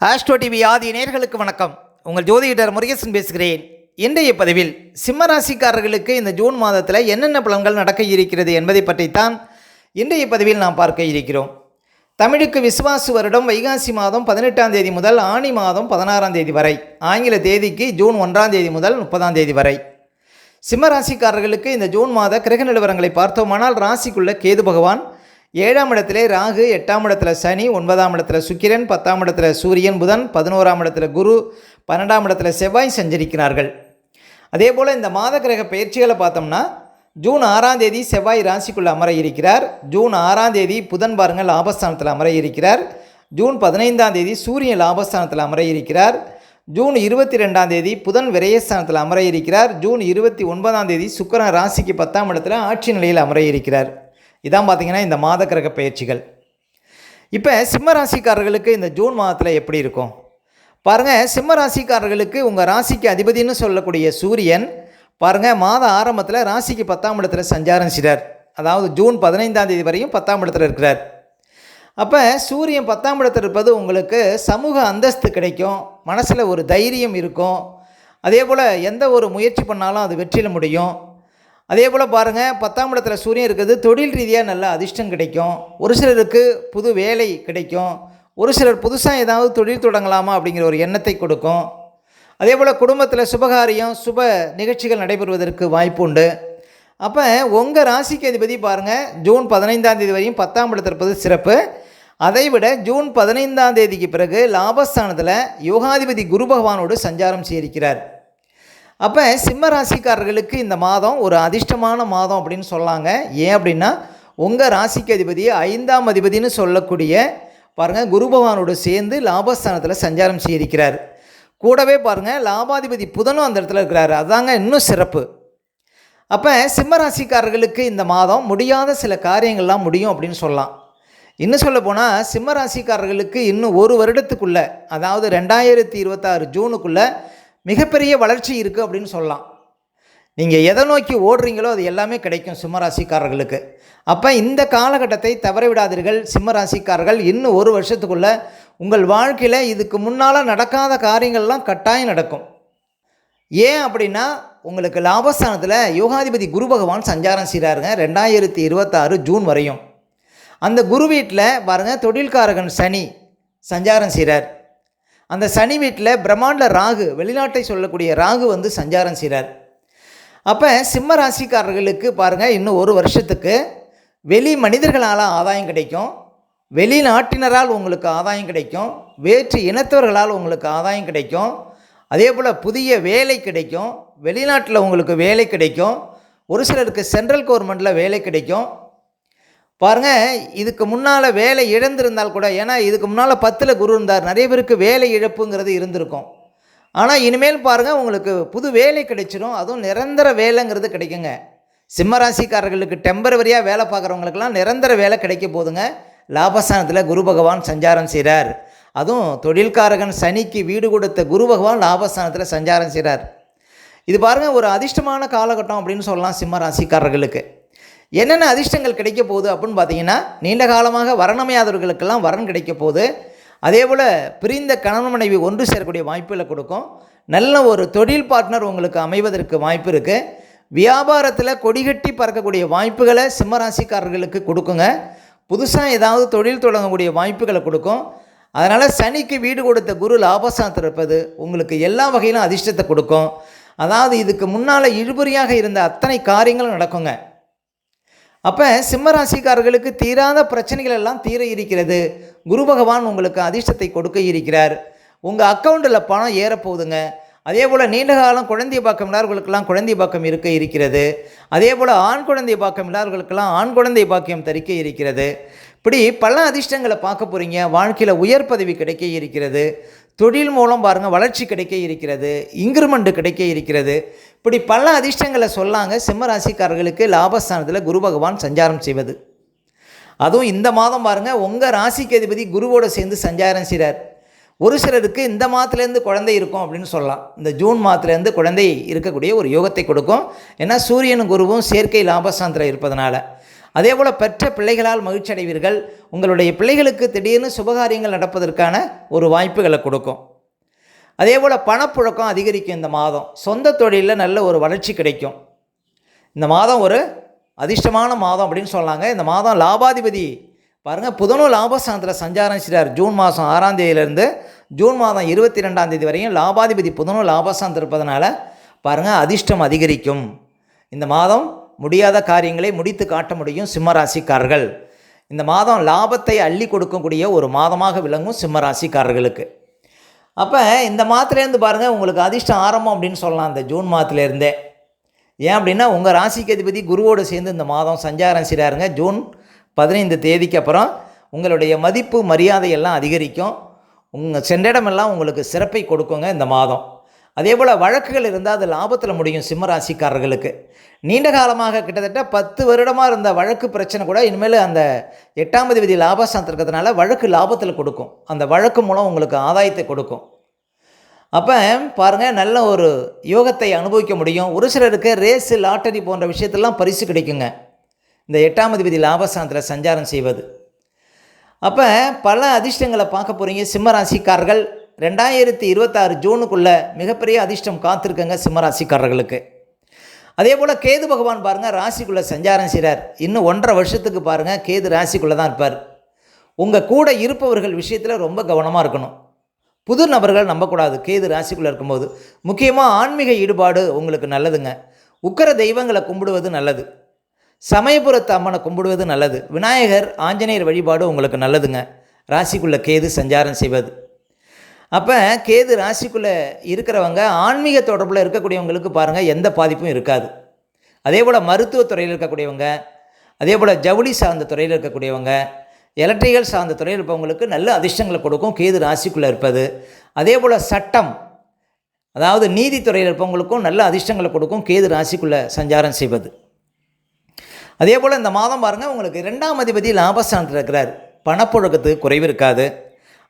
Astro TV ஆதி நேயர்களுக்கு வணக்கம். உங்கள் ஜோதிடர் முருகேசன் பேசுகிறேன். இன்றைய பதிவில் சிம்ம ராசிக்காரர்களுக்கு இந்த ஜூன் மாதத்தில் என்னென்ன பலன்கள் நடக்க இருக்கிறது என்பதை பற்றித்தான் இன்றைய பதிவில் நாம் பார்க்க இருக்கிறோம். தமிழுக்கு விசுவாசு வருடம் வைகாசி மாதம் 18ஆம் தேதி முதல் ஆனி மாதம் 16ஆம் தேதி வரை, ஆங்கில தேதிக்கு ஜூன் 1ஆம் தேதி முதல் 30ஆம் தேதி வரை சிம்ம ராசிக்காரர்களுக்கு இந்த ஜூன் மாத கிரக நிலவரங்களை பார்த்தோமானால், ராசிக்குள்ள கேது பகவான், 7ஆம் இடத்திலே ராகு, 8ஆம் இடத்துல சனி, 9ஆம் இடத்துல சுக்கிரன், 10ஆம் இடத்துல சூரியன் புதன், 11ஆம் இடத்துல குரு, 12ஆம் இடத்துல செவ்வாய் சஞ்சரிக்கிறார்கள். அதே போல் இந்த மாத கிரக பயிற்சிகளை பார்த்தோம்னா, ஜூன் 6ஆம் தேதி செவ்வாய் ராசிக்குள்ளே அமர இருக்கிறார். ஜூன் 6ஆம் தேதி புதன் பாருங்கள் லாபஸ்தானத்தில் அமர இருக்கிறார். ஜூன் 15ஆம் தேதி சூரியன் லாபஸ்தானத்தில் அமர இருக்கிறார். ஜூன் 22ஆம் தேதி புதன் விரயஸ்தானத்தில் அமர இருக்கிறார். ஜூன் 29ஆம் தேதி சுக்கிரன் ராசிக்கு 10ஆம் இடத்துல ஆட்சி நிலையில் அமர இருக்கிறார். இதான் பார்த்திங்கன்னா இந்த மாத கிரக பயிற்சிகள். இப்போ சிம்ம ராசிக்காரர்களுக்கு இந்த ஜூன் மாதத்தில் எப்படி இருக்கும் பாருங்கள். சிம்ம ராசிக்காரர்களுக்கு உங்கள் ராசிக்கு அதிபதினு சொல்லக்கூடிய சூரியன் பாருங்கள், மாத ஆரம்பத்தில் ராசிக்கு 10ஆம் இடத்துல சஞ்சாரம் செய்கிறார். அதாவது ஜூன் 15ஆம் தேதி வரையும் 10ஆம் இடத்துல இருக்கிறார். அப்போ சூரியன் 10ஆம் இடத்துல இருப்பது உங்களுக்கு சமூக அந்தஸ்து கிடைக்கும், மனசில் ஒரு தைரியம் இருக்கும். அதே போல் எந்த ஒரு முயற்சி பண்ணாலும் அது வெற்றியில் முடியும். அதே போல் பாருங்கள், 10ஆம் இடத்துல சூரியன் இருக்கிறது தொழில் ரீதியாக நல்ல அதிர்ஷ்டம் கிடைக்கும். ஒரு சிலருக்கு புது வேலை கிடைக்கும். ஒரு சிலர் புதுசாக ஏதாவது தொழில் தொடங்கலாமா அப்படிங்கிற ஒரு எண்ணத்தை கொடுக்கும். அதே போல் குடும்பத்தில் சுபகாரியம் சுப நிகழ்ச்சிகள் நடைபெறுவதற்கு வாய்ப்பு உண்டு. அப்போ உங்கள் ராசிக்கு அதிபதி பாருங்கள், ஜூன் 15ஆம் தேதி வரையும் 10ஆம் இடத்துல இருப்பது சிறப்பு. அதைவிட ஜூன் 15ஆம் தேதிக்கு பிறகு லாபஸ்தானத்தில் யோகாதிபதி குரு பகவானோடு சஞ்சாரம் செய்திருக்கிறார். அப்போ சிம்ம ராசிக்காரர்களுக்கு இந்த மாதம் ஒரு அதிர்ஷ்டமான மாதம் அப்படின்னு சொல்லாங்க. ஏன் அப்படின்னா, உங்கள் ராசிக்கு அதிபதி 5ஆம் அதிபதினு சொல்லக்கூடிய பாருங்கள் குரு பகவானோடு சேர்ந்து லாபஸ்தானத்தில் சஞ்சாரம் செய்திருக்கிறார். கூடவே பாருங்கள் லாபாதிபதி புதனும் அந்த இடத்துல இருக்கிறார். அதாங்க இன்னும் சிறப்பு. அப்போ சிம்ம ராசிக்காரர்களுக்கு இந்த மாதம் முடியாத சில காரியங்கள்லாம் முடியும் அப்படின்னு சொல்லலாம். இன்னும் சொல்ல போனால் சிம்ம ராசிக்காரர்களுக்கு இன்னும் ஒரு வருடத்துக்குள்ளே, அதாவது 2026 ஜூனுக்குள்ளே மிகப்பெரிய வளர்ச்சி இருக்குது அப்படின்னு சொல்லலாம். நீங்கள் எதை நோக்கி ஓடுறீங்களோ அது எல்லாமே கிடைக்கும் சிம்மராசிக்காரர்களுக்கு. அப்போ இந்த காலகட்டத்தை தவறவிடாதீர்கள் சிம்மராசிக்காரர்கள். இன்னும் ஒரு வருஷத்துக்குள்ளே உங்கள் வாழ்க்கையில் இதுக்கு முன்னால் நடக்காத காரியங்கள்லாம் கட்டாயம் நடக்கும். ஏன் அப்படின்னா, உங்களுக்கு லாபஸ்தானத்தில் யோகாதிபதி குரு பகவான் சஞ்சாரம் செய்கிறாருங்க 2026 ஜூன் வரையும். அந்த குரு வீட்டில் பாருங்கள் தொழில்காரகன் சனி சஞ்சாரம் செய்கிறார். அந்த சனி வீட்டில் பிரம்மாண்ட ராகு, வெளிநாட்டை சொல்லக்கூடிய ராகு வந்து சஞ்சாரம் செய்கிறார். அப்போ சிம்ம ராசிக்காரர்களுக்கு பாருங்கள் இன்னும் ஒரு வருஷத்துக்கு வெளி மனிதர்களால் ஆதாயம் கிடைக்கும், வெளிநாட்டினரால் உங்களுக்கு ஆதாயம் கிடைக்கும், வேற்று இனத்தவர்களால் உங்களுக்கு ஆதாயம் கிடைக்கும். அதே போல் புதிய வேலை கிடைக்கும், வெளிநாட்டில் உங்களுக்கு வேலை கிடைக்கும். ஒரு சிலருக்கு சென்ட்ரல் கவர்மெண்ட்டில் வேலை கிடைக்கும். பாருங்கள், இதுக்கு முன்னால் வேலை இழந்திருந்தால் கூட, ஏன்னா இதுக்கு முன்னால் 10ல் குரு இருந்தார், நிறைய பேருக்கு வேலை இழப்புங்கிறது இருந்திருக்கும். ஆனால் இனிமேல் பாருங்கள் உங்களுக்கு புது வேலை கிடைச்சிடும், அதுவும் நிரந்தர வேலைங்கிறது கிடைக்குங்க. சிம்மராசிக்காரர்களுக்கு டெம்பரவரியாக வேலை பார்க்குறவங்களுக்கெல்லாம் நிரந்தர வேலை கிடைக்க போதுங்க. லாபஸ்தானத்தில் குரு பகவான் சஞ்சாரம் செய்கிறார். அதுவும் தொழில்காரகன் சனிக்கு வீடு கொடுத்த குரு பகவான் லாபஸ்தானத்தில் சஞ்சாரம் செய்கிறார். இது பாருங்கள் ஒரு அதிர்ஷ்டமான காலகட்டம் அப்படின்னு சொல்லலாம் சிம்ம ராசிக்காரர்களுக்கு. என்னென்ன அதிர்ஷ்டங்கள் கிடைக்க போகுது அப்படின்னு பார்த்தீங்கன்னா, நீண்ட காலமாக வரனமையாதவர்களுக்கெல்லாம் வரன் கிடைக்க போகுது. அதே போல் பிரிந்த கணவன் மனைவி ஒன்று சேரக்கூடிய வாய்ப்புகளை கொடுக்கும். நல்ல ஒரு தொழில் பார்ட்னர் உங்களுக்கு அமைவதற்கு வாய்ப்பு இருக்குது. வியாபாரத்தில் கொடிகட்டி பறக்கக்கூடிய வாய்ப்புகளை சிம்மராசிக்காரர்களுக்கு கொடுக்குங்க. புதுசாக ஏதாவது தொழில் தொடங்கக்கூடிய வாய்ப்புகளை கொடுக்கும். அதனால் சனிக்கு வீடு கொடுத்த குரு லாபஸ்தானத்தில் இருப்பது உங்களுக்கு எல்லா வகையிலும் அதிர்ஷ்டத்தை கொடுக்கும். அதாவது இதுக்கு முன்னால் இழுபறியாக இருந்த அத்தனை காரியங்களும் நடக்குங்க. அப்போ சிம்மராசிக்காரர்களுக்கு தீராத பிரச்சனைகள் எல்லாம் தீர இருக்கிறது. குரு பகவான் உங்களுக்கு அதிர்ஷ்டத்தை கொடுக்க இருக்கிறார். உங்கள் அக்கௌண்ட்டில் பணம் ஏறப்போகுதுங்க. அதே போல் நீண்ட காலம் குழந்தை பாக்கம் இல்லாதவர்களுக்கெல்லாம் குழந்தை பாக்கம் இருக்க இருக்கிறது. அதே போல் ஆண் குழந்தை பாக்கம் இல்லாதவர்களுக்கெல்லாம் ஆண் குழந்தை பாக்கியம் தரிக்க இருக்கிறது. இப்படி பல அதிர்ஷ்டங்களை பார்க்க போகிறீங்க. வாழ்க்கையில் உயர் பதவி கிடைக்க இருக்கிறது. தொழில் மூலம் பாருங்கள் வளர்ச்சி கிடைக்க இருக்கிறது. இன்க்ரிமெண்ட் கிடைக்க இருக்கிறது. இப்படி பல அதிர்ஷ்டங்களை சொல்லாங்க சிம்ம ராசிக்காரர்களுக்கு லாபஸ்தானத்தில் குரு பகவான் சஞ்சாரம் செய்வது. அதுவும் இந்த மாதம் பாருங்கள் உங்கள் ராசிக்கு அதிபதி குருவோடு சேர்ந்து சஞ்சாரம் செய்கிறார். ஒரு சிலருக்கு இந்த மாதத்துலேருந்து குழந்தை இருக்கும் அப்படின்னு சொல்லலாம். இந்த ஜூன் மாதத்துலேருந்து குழந்தை இருக்கக்கூடிய ஒரு யோகத்தை கொடுக்கும். ஏன்னா சூரியனும் குருவும் சேர்க்கை லாபஸ்தானத்தில் இருப்பதனால. அதேபோல் பெற்ற பிள்ளைகளால் மகிழ்ச்சி அடைவீர்கள். உங்களுடைய பிள்ளைகளுக்கு திடீர்னு சுபகாரியங்கள் நடப்பதற்கான ஒரு வாய்ப்புகளை கொடுக்கும். அதேபோல் பணப்புழக்கம் அதிகரிக்கும். இந்த மாதம் சொந்த தொழிலில் நல்ல ஒரு வளர்ச்சி கிடைக்கும். இந்த மாதம் ஒரு அதிர்ஷ்டமான மாதம் அப்படின்னு சொல்லாங்க. இந்த மாதம் லாபாதிபதி பாருங்கள் புதனும் லாபஸ்தானத்தில் சஞ்சாரம் செய்கிறார். ஜூன் மாதம் 6ஆம் தேதியிலேருந்து ஜூன் மாதம் 22ஆம் தேதி வரையும் லாபாதிபதி புதனும் லாபஸ்தானத்தில் இருப்பதனால பாருங்கள் அதிர்ஷ்டம் அதிகரிக்கும். இந்த மாதம் முடியாத காரியங்களை முடித்து காட்ட முடியும் சிம்மராசிக்காரர்கள். இந்த மாதம் லாபத்தை அள்ளி கொடுக்கக்கூடிய ஒரு மாதமாக விளங்கும் சிம்மராசிக்காரர்களுக்கு. அப்போ இந்த மாதத்துலேருந்து பாருங்கள் உங்களுக்கு அதிர்ஷ்டம் ஆரம்பம் அப்படின்னு சொல்லலாம். இந்த ஜூன் மாதத்துலேருந்தே ஏன் அப்படின்னா உங்கள் ராசிக்கு அதிபதி குருவோடு சேர்ந்து இந்த மாதம் சஞ்சாரம் செய்கிறாருங்க. ஜூன் 15 தேதிக்கு அப்புறம் உங்களுடைய மதிப்பு மரியாதை எல்லாம் அதிகரிக்கும். உங்கள் சென்றிடமெல்லாம் உங்களுக்கு சிறப்பை கொடுக்குங்க இந்த மாதம். அதே போல் வழக்குகள் இருந்தால் அது லாபத்தில் முடியும் சிம்மராசிக்காரர்களுக்கு. நீண்ட காலமாக கிட்டத்தட்ட 10 வருடமாக இருந்த வழக்கு பிரச்சனை கூட இனிமேல் அந்த 8ஆம் அதிபதி லாபஸ்தானத்தில் இருக்கிறதுனால வழக்கு லாபத்தில் கொடுக்கும். அந்த வழக்கு மூலம் உங்களுக்கு ஆதாயத்தை கொடுக்கும். அப்போ பாருங்கள் நல்ல ஒரு யோகத்தை அனுபவிக்க முடியும். ஒரு சிலருக்கு ரேஸு லாட்டரி போன்ற விஷயத்தெல்லாம் பரிசு கிடைக்குங்க இந்த 8ஆம் அதிபதி லாபஸ்தானத்தில் சஞ்சாரம் செய்வது. அப்போ பல அதிர்ஷ்டங்களை பார்க்க போகிறீங்க சிம்மராசிக்காரர்கள். 2026 ஜூனுக்குள்ளே மிகப்பெரிய அதிர்ஷ்டம் காத்திருக்குங்க சிம்மராசிக்காரர்களுக்கு. அதே போல் கேது பகவான் பாருங்கள் ராசிக்குள்ளே சஞ்சாரம் செய்கிறார். இன்னும் 1.5 வருஷத்துக்கு பாருங்கள் கேது ராசிக்குள்ளே தான் இருப்பார். உங்கள் கூட இருப்பவர்கள் விஷயத்தில் ரொம்ப கவனமாக இருக்கணும். புது நபர்கள் நம்பக்கூடாது கேது ராசிக்குள்ளே இருக்கும்போது. முக்கியமாக ஆன்மீக ஈடுபாடு உங்களுக்கு நல்லதுங்க. உக்கிர தெய்வங்களை கும்பிடுவது நல்லது. சமயபுரத்து அம்மனை கும்பிடுவது நல்லது. விநாயகர் ஆஞ்சநேயர் வழிபாடு உங்களுக்கு நல்லதுங்க ராசிக்குள்ளே கேது சஞ்சாரம் செய்வது. அப்போ கேது ராசிக்குள்ளே இருக்கிறவங்க ஆன்மீக தொடர்பில் இருக்கக்கூடியவங்களுக்கு பாருங்கள் எந்த பாதிப்பும் இருக்காது. அதே போல் மருத்துவத்துறையில் இருக்கக்கூடியவங்க, அதே போல் ஜவுளி சார்ந்த துறையில் இருக்கக்கூடியவங்க, எலக்ட்ரிக்கல் சார்ந்த துறையில் இருப்பவங்களுக்கு நல்ல அதிர்ஷ்டங்களை கொடுக்கும் கேது ராசிக்குள்ளே இருப்பது. அதே போல் சட்டம் அதாவது நீதித்துறையில் இருப்பவங்களுக்கும் நல்ல அதிர்ஷ்டங்களை கொடுக்கும் கேது ராசிக்குள்ளே சஞ்சாரம் செய்வது. அதே போல் இந்த மாதம் பாருங்கள் உங்களுக்கு 2ஆம் அதிபதி லாபஸ்தானத்தில் இருக்கிறார். பணப்புழக்கத்துக்கு குறைவு இருக்காது.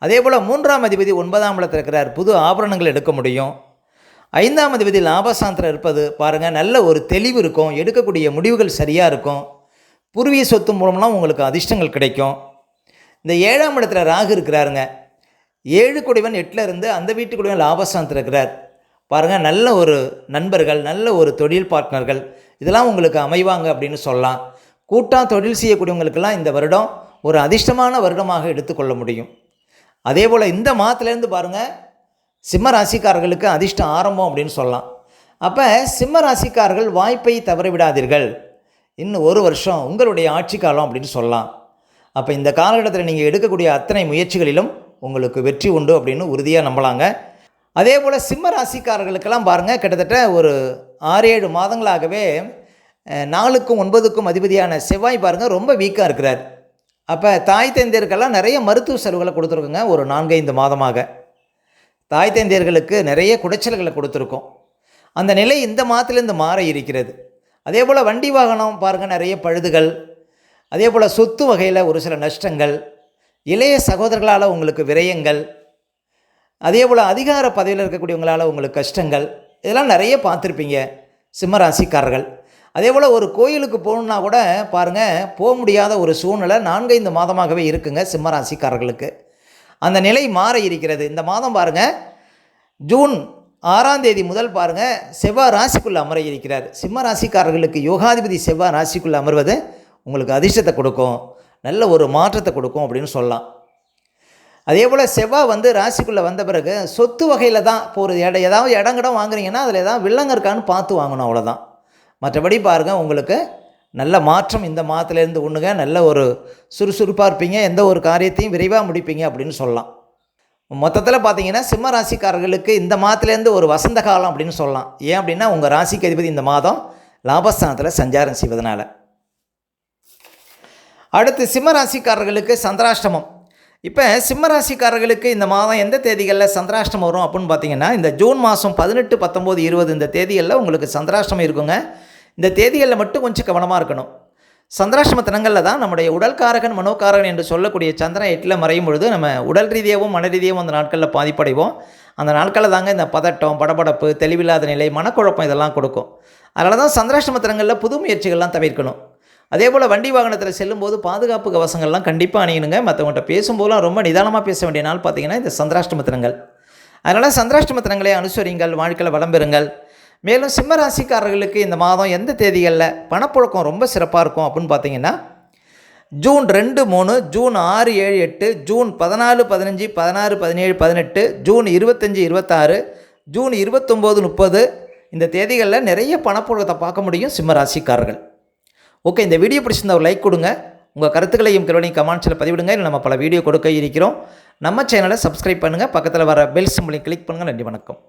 அதே போல் 3ஆம் அதிபதி 9ஆம் இடத்தில் இருக்கிறார். புது ஆபரணங்கள் எடுக்க முடியும். 5ஆம் அதிபதி லாபஸ்தானத்தில் இருப்பது பாருங்கள் நல்ல ஒரு தெளிவு இருக்கும். எடுக்கக்கூடிய முடிவுகள் சரியாக இருக்கும். பூர்வீக சொத்து மூலம்லாம் உங்களுக்கு அதிர்ஷ்டங்கள் கிடைக்கும். இந்த 7ஆம் இடத்துல ராகு இருக்கிறாருங்க. 7 குடைவன் 8ல் இருந்து அந்த வீட்டு குடைவன் லாபஸ்தானத்தில் இருக்கிறார். பாருங்கள் நல்ல ஒரு நண்பர்கள், நல்ல ஒரு தொழில் பார்ட்னர்கள் இதெல்லாம் உங்களுக்கு அமைவாங்க அப்படின்னு சொல்லலாம். கூட்டாக தொழில் செய்யக்கூடியவங்களுக்கெல்லாம் இந்த வருடம் ஒரு அதிர்ஷ்டமான வருடமாக எடுத்துக்கொள்ள முடியும். அதே போல் இந்த மாதத்துலேருந்து பாருங்கள் சிம்ம ராசிக்காரர்களுக்கு அதிர்ஷ்டம் ஆரம்பம் அப்படின்னு சொல்லலாம். அப்போ சிம்ம ராசிக்காரர்கள் வாய்ப்பை தவறவிடாதீர்கள். இன்னும் 1 வருஷம் உங்களுடைய ஆட்சி காலம் அப்படின்னு சொல்லலாம். அப்போ இந்த காலகட்டத்தில் நீங்கள் எடுக்கக்கூடிய அத்தனை முயற்சிகளிலும் உங்களுக்கு வெற்றி உண்டு அப்படின்னு உறுதியாக நம்பலாங்க. அதே போல் சிம்ம ராசிக்காரர்களுக்கெல்லாம் பாருங்கள் கிட்டத்தட்ட ஒரு 6-7 மாதங்களாகவே 4க்கும் 9க்கும் அதிபதியான செவ்வாய் பாருங்கள் ரொம்ப வீக்காக இருக்கிறார். அப்போ தாய் தந்தையருக்கெல்லாம் நிறைய மருத்துவ செலவுகளை கொடுத்துருக்குங்க. ஒரு 4-5 மாதமாக தாய் தந்தையர்களுக்கு நிறைய குடைச்சல்களை கொடுத்துருக்கோம். அந்த நிலை இந்த மாதத்துலேருந்து மாற இருக்கிறது. அதே போல் வண்டி வாகனம் பாருங்கள் நிறைய பழுதுகள், அதே போல் சொத்து வகையில் ஒரு சில நஷ்டங்கள், இளைய சகோதரர்களால் உங்களுக்கு விரயங்கள், அதே போல் அதிகார பதவியில் இருக்கக்கூடியவங்களால் உங்களுக்கு கஷ்டங்கள், இதெல்லாம் நிறைய பார்த்துருப்பீங்க சிம்மராசிக்காரர்கள். அதே போல் ஒரு கோயிலுக்கு போகணுன்னா கூட பாருங்கள் போக முடியாத ஒரு சூழ்நிலை 4-5 மாதமாகவே இருக்குங்க சிம்மராசிக்காரர்களுக்கு. அந்த நிலை மாற இருக்கிறது. இந்த மாதம் பாருங்கள் ஜூன் 6ஆம் தேதி முதல் பாருங்கள் செவ்வாய் ராசிக்குள்ளே அமர இருக்கிறார். சிம்ம ராசிக்காரர்களுக்கு யோகாதிபதி செவ்வாய் ராசிக்குள்ளே அமர்வது உங்களுக்கு அதிர்ஷ்டத்தை கொடுக்கும், நல்ல ஒரு மாற்றத்தை கொடுக்கும் அப்படின்னு சொல்லலாம். அதே போல் செவ்வாய் ராசிக்குள்ளே வந்த பிறகு சொத்து வகையில் தான் போகிறது. ஏதாவது இடங்கிடம் வாங்குறீங்கன்னா அதில் ஏதாவது வில்லங்க இருக்கான்னு பார்த்து வாங்கணும், அவ்வளோதான். மற்றபடி பாருங்கள் உங்களுக்கு நல்ல மாற்றம் இந்த மாதத்துலேருந்து ஒன்றுங்க. நல்ல ஒரு சுறுசுறுப்பாக இருப்பீங்க, எந்த ஒரு காரியத்தையும் விரைவாக முடிப்பீங்க அப்படின்னு சொல்லலாம். மொத்தத்தில் பார்த்தீங்கன்னா சிம்ம ராசிக்காரர்களுக்கு இந்த மாதத்துலேருந்து ஒரு வசந்த காலம் அப்படின்னு சொல்லலாம். ஏன் அப்படின்னா உங்கள் ராசிக்கு அதிபதி இந்த மாதம் லாபஸ்தானத்தில் சஞ்சாரம் செய்வதனால. அடுத்து சிம்ம ராசிக்காரர்களுக்கு சந்திராஷ்டமம். இப்போ சிம்ம ராசிக்காரர்களுக்கு இந்த மாதம் எந்த தேதிகளில் சந்திராஷ்டமம் வரும் அப்படின்னு பார்த்தீங்கன்னா இந்த ஜூன் மாதம் 18, 19, 20 இந்த தேதிகளில் உங்களுக்கு சந்திராஷ்டமம் இருக்குங்க. இந்த தேதிகளில் மட்டும் கொஞ்சம் கவனமாக இருக்கணும். சந்திராஷ்டம தினங்களில் தான் நம்முடைய உடல்காரகன் மனோகாரகன் என்று சொல்லக்கூடிய சந்திரன் 8ல் மறையும் பொழுது நம்ம உடல் ரீதியாகவும் மன ரீதியாகவும் அந்த நாட்களில் பாதிப்படைவோம். அந்த நாட்களில் தாங்க இந்த பதட்டம், படபடப்பு, தெளிவில்லாத நிலை, மனக்குழப்பம் இதெல்லாம் கொடுக்கும். அதனால தான் சந்திராஷ்டம தினங்களில் புது முயற்சிகள்லாம் தவிர்க்கணும். அதே போல் வண்டி வாகனத்தில் செல்லும்போது பாதுகாப்பு கவசங்கள்லாம் கண்டிப்பாக அணியணுங்க. மற்றவங்கள்ட்ட பேசும்போதெல்லாம் ரொம்ப நிதானமாக பேச வேண்டிய நாள் பார்த்திங்கன்னா இந்த சந்திராஷ்டம தினங்கள். அதனால் சந்திராஷ்டம தினங்களை அனுசரிங்கள், வாழ்க்கையில் வளம் பெறுங்கள். மேலும் சிம்ம ராசிக்காரர்களுக்கு இந்த மாதம் எந்த தேதிகளில் பணப்புழக்கம் ரொம்ப சிறப்பாக இருக்கும் அப்படின்னு பார்த்தீங்கன்னா, June 2, 3, June 6, 7, 8, June 14, 15, 16, 17, 18, June 25, 26, June 29, 30 இந்த தேதிகளில் நிறைய பணப்புழக்கத்தை பார்க்க முடியும் சிம்ம ராசிக்காரர்கள். ஓகே, இந்த வீடியோ பிடிச்சிருந்தா ஒரு லைக் கொடுங்க. உங்கள் கருத்துக்களையும் கேள்வியும் கமெண்ட்ஸில் பதிவிடுங்க. இல்லை நம்ம பல வீடியோ கொடுக்க இருக்கிறோம். நம்ம சேனலை சப்ஸ்கிரைப் பண்ணுங்கள். பக்கத்தில் வர பெல் சிம்பளையும் கிளிக் பண்ணுங்கள். நன்றி, வணக்கம்.